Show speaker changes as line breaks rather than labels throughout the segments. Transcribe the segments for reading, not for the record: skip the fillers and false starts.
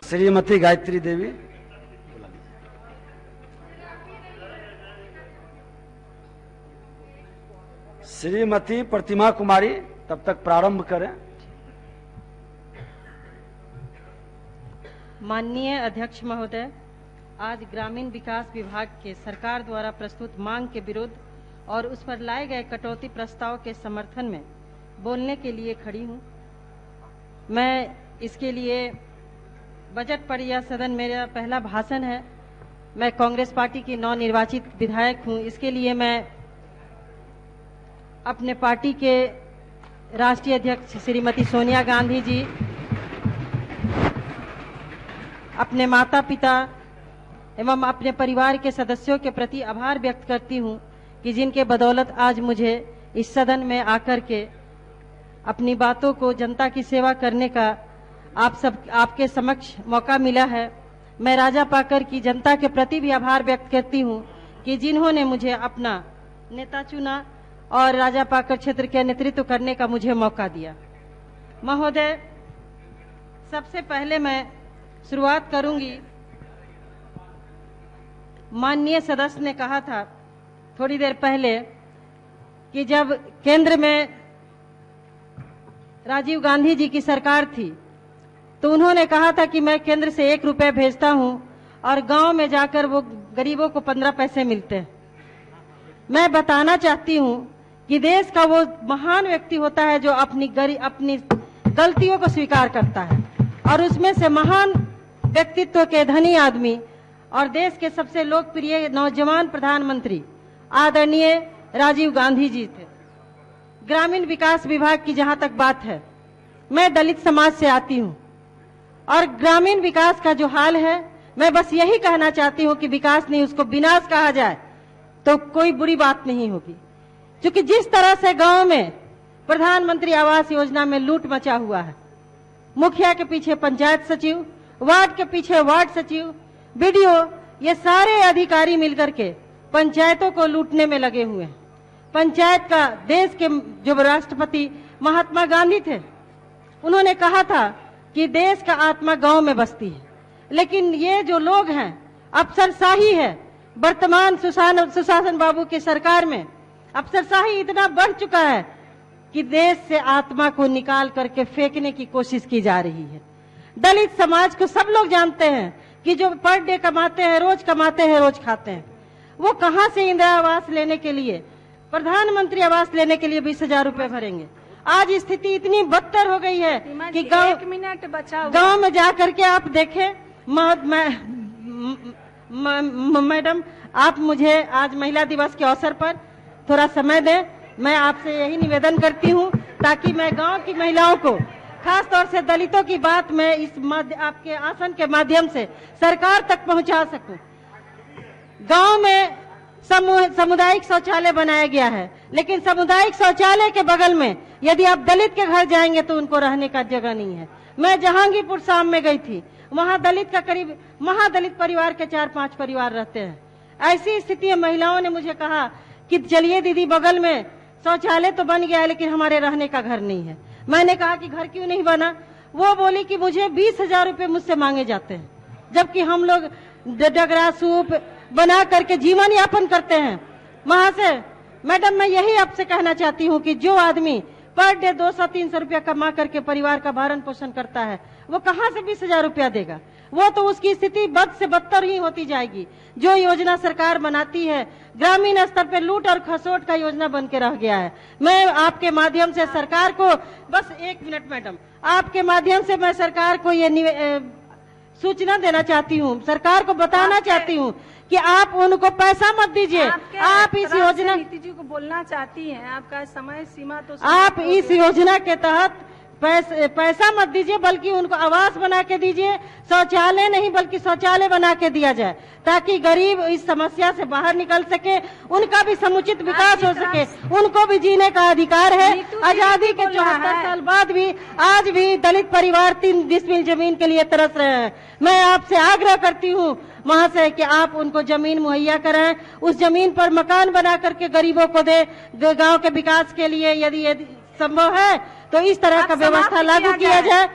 श्रीमती गायत्री देवी, श्रीमती प्रतिमा कुमारी, तब तक प्रारंभ करें।
माननीय अध्यक्ष महोदय, आज ग्रामीण विकास विभाग के सरकार द्वारा प्रस्तुत मांग के विरुद्ध और उस पर लाए गए कटौती प्रस्ताव के समर्थन में बोलने के लिए खड़ी हूं। मैं इसके लिए बजट पर यह सदन मेरा पहला भाषण है। मैं कांग्रेस पार्टी की नवनिर्वाचित विधायक हूं। इसके लिए मैं अपने पार्टी के राष्ट्रीय अध्यक्ष श्रीमती सोनिया गांधी जी, अपने माता पिता एवं अपने परिवार के सदस्यों के प्रति आभार व्यक्त करती हूं कि जिनके बदौलत आज मुझे इस सदन में आकर के अपनी बातों को, जनता की सेवा करने का आपके समक्ष मौका मिला है। मैं राजापाकर की जनता के प्रति भी आभार व्यक्त करती हूं कि जिन्होंने मुझे अपना नेता चुना और राजापाकर क्षेत्र के नेतृत्व करने का मुझे मौका दिया। महोदय, सबसे पहले मैं शुरुआत करूंगी। माननीय सदस्य ने कहा था थोड़ी देर पहले कि जब केंद्र में राजीव गांधी जी की सरकार थी तो उन्होंने कहा था कि मैं केंद्र से 1 रुपया भेजता हूं और गांव में जाकर वो गरीबों को 15 पैसे मिलते हैं। मैं बताना चाहती हूं कि देश का वो महान व्यक्ति होता है जो अपनी गलतियों को स्वीकार करता है, और उसमें से महान व्यक्तित्व के धनी आदमी और देश के सबसे लोकप्रिय नौजवान प्रधानमंत्री आदरणीय राजीव गांधी जी थे। ग्रामीण विकास विभाग की जहां तक बात है, मैं दलित समाज से आती हूं और ग्रामीण विकास का जो हाल है, मैं बस यही कहना चाहती हूं कि विकास नहीं, उसको विनाश कहा जाए तो कोई बुरी बात नहीं होगी। क्योंकि जिस तरह से गांव में प्रधानमंत्री आवास योजना में लूट मचा हुआ है, मुखिया के पीछे पंचायत सचिव, वार्ड के पीछे वार्ड सचिव, बीडीओ, ये सारे अधिकारी मिलकर के पंचायतों को लूटने में लगे हुए हैं। पंचायत का देश के जो राष्ट्रपति महात्मा गांधी थे, उन्होंने कहा था कि देश का आत्मा गांव में बसती है। लेकिन ये जो लोग हैं, अफसरशाही है। वर्तमान सुशासन बाबू की सरकार में अफसरशाही इतना बढ़ चुका है कि देश से आत्मा को निकाल करके फेंकने की कोशिश की जा रही है। दलित समाज को सब लोग जानते हैं कि जो पर डे कमाते हैं, रोज कमाते हैं, रोज खाते हैं, वो कहां से इंदिरा आवास लेने के लिए, प्रधानमंत्री आवास लेने के लिए 20,000 रुपए भरेंगे। आज स्थिति इतनी बदतर हो गई है कि गांव में जाकर के आप देखें। मैडम, आप मुझे आज महिला दिवस के अवसर पर थोड़ा समय दें। मैं आपसे यही निवेदन करती हूं ताकि मैं गांव की महिलाओं को, खास तौर से दलितों की बात मैं आपके आसन के माध्यम से सरकार तक पहुंचा सकूं। गांव में सामुदायिक शौचालय बनाया गया है, लेकिन सामुदायिक शौचालय के बगल में यदि आप दलित के घर जाएंगे तो उनको रहने का जगह नहीं है। मैं जहांगीरपुर शाम में गई थी, वहां दलित का करीब महादलित परिवार के 4-5 परिवार रहते हैं। ऐसी स्थिति में महिलाओं ने मुझे कहा कि चलिए दीदी, बगल में शौचालय तो बन गया है लेकिन हमारे रहने का घर नहीं है। मैंने कहा कि घर क्यों नहीं बना? वो बोली कि मुझे 20,000 रुपए मुझसे मांगे जाते हैं, जबकि हम लोग डगरा सूप बना करके जीवन यापन करते हैं। महाशय, मैडम, मैं यही आपसे कहना चाहती हूँ कि जो आदमी पर डे 200-300 रुपया कमा करके परिवार का भरण पोषण करता है, वो कहाँ से 20,000 रुपया देगा? वो तो उसकी स्थिति बद से बदतर ही होती जाएगी। जो योजना सरकार बनाती है, ग्रामीण स्तर पे लूट और खसोट का योजना बन के रह गया है। मैं आपके माध्यम से सरकार को, बस 1 मिनट मैडम, आपके माध्यम से मैं सरकार को ये सूचना देना चाहती हूँ, सरकार को बताना चाहती हूँ कि आप उनको पैसा मत दीजिए। आप इस योजना
जी को बोलना चाहती हैं, आपका समय सीमा तो
आप इस योजना के तहत पैसा मत दीजिए, बल्कि उनको आवास बना के दीजिए। शौचालय नहीं बल्कि शौचालय बना के दिया जाए ताकि गरीब इस समस्या से बाहर निकल सके, उनका भी समुचित विकास हो सके, उनको भी जीने का अधिकार है। आजादी के 74 साल बाद भी आज भी दलित परिवार 3 डिसमिल जमीन के लिए तरस रहे हैं। मैं आपसे आग्रह करती हूँ महाशय कि आप उनको जमीन मुहैया कराएं, उस जमीन पर मकान बना करके गरीबों को दे। गांव के विकास के लिए यदि संभव है तो इस तरह का व्यवस्था लागू किया जाए।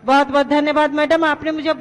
बहुत बहुत धन्यवाद मैडम, आपने मुझे